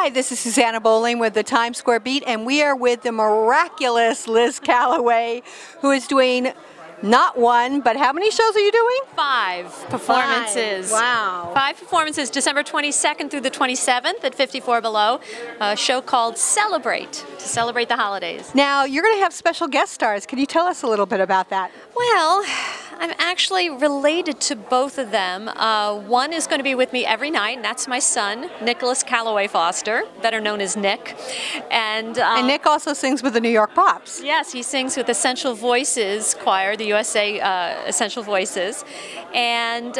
Hi, this is Susanna Bowling with the Times Square Beat, and we are with the miraculous Liz Callaway, who is doing not one, but how many shows are you doing? 5 performances. 5. Wow. 5 performances, December 22nd through the 27th at 54 Below, a show called Celebrate, to celebrate the holidays. Now, you're going to have special guest stars. Can you tell us a little bit about that? Well, I'm actually related to both of them. One is going to be with me every night, and that's my son, Nicholas Callaway Foster, better known as Nick. And Nick also sings with the New York Pops. Yes, he sings with Essential Voices Choir, the USA Essential Voices. And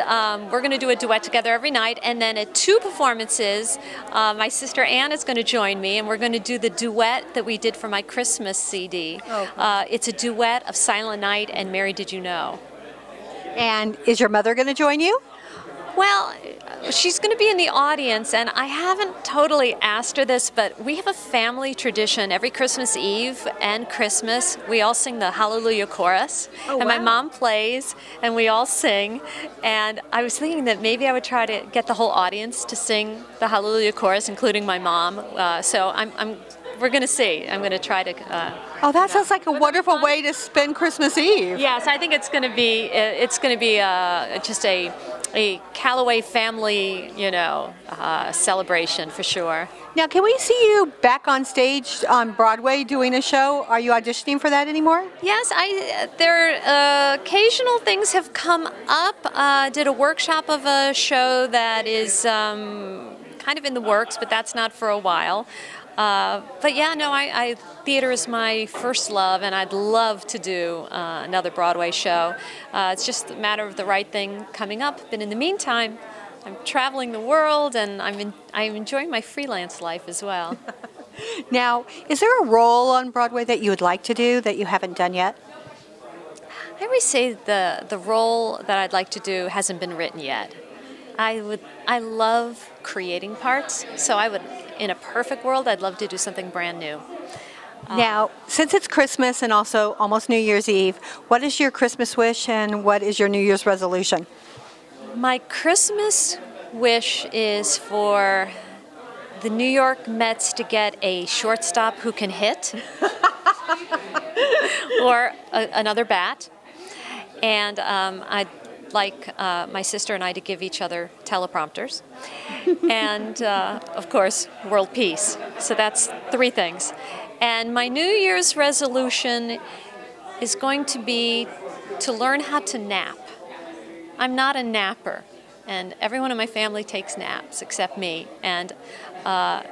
we're going to do a duet together every night. And then at 2 performances, my sister Ann is going to join me, and we're going to do the duet that we did for my Christmas CD. Oh. It's a duet of Silent Night and Mary Did You Know? And is your mother going to join you? Well, she's going to be in the audience, and I haven't totally asked her this, but we have a family tradition. Every Christmas Eve and Christmas, we all sing the Hallelujah Chorus. Oh, and my wow. mom plays, and we all sing. And I was thinking that maybe I would try to get the whole audience to sing the Hallelujah Chorus, including my mom. So we're going to see. I'm going to try to. Oh, that sounds like a wonderful way to spend Christmas Eve. Yes, I think it's going to be. Just a Callaway family, celebration for sure. Now, can we see you back on stage on Broadway doing a show? Are you auditioning for that anymore? Yes, there occasional things have come up. Did a workshop of a show that is kind of in the works, but that's not for a while. But yeah, no, theater is my first love, and I'd love to do another Broadway show. It's just a matter of the right thing coming up. But in the meantime, I'm traveling the world, and I'm enjoying my freelance life as well. Now, is there a role on Broadway that you would like to do that you haven't done yet? I always say the role that I'd like to do hasn't been written yet. I love creating parts, so in a perfect world, I'd love to do something brand new. Now, since it's Christmas and also almost New Year's Eve, what is your Christmas wish and what is your New Year's resolution? My Christmas wish is for the New York Mets to get a shortstop who can hit, or another bat, and I'd like my sister and I to give each other teleprompters, and of course, world peace. So that's 3 things. And my New Year's resolution is going to be to learn how to nap. I'm not a napper, and everyone in my family takes naps except me, and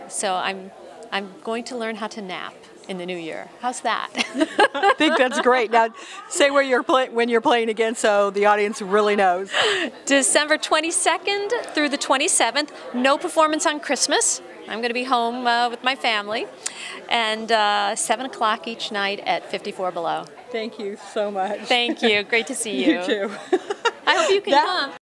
so I'm going to learn how to nap in the new year. How's that? I think that's great. Now, say when you're playing again so the audience really knows. December 22nd through the 27th. No performance on Christmas. I'm going to be home with my family. And 7 o'clock each night at 54 Below. Thank you so much. Thank you. Great to see you. You too. I hope you can come.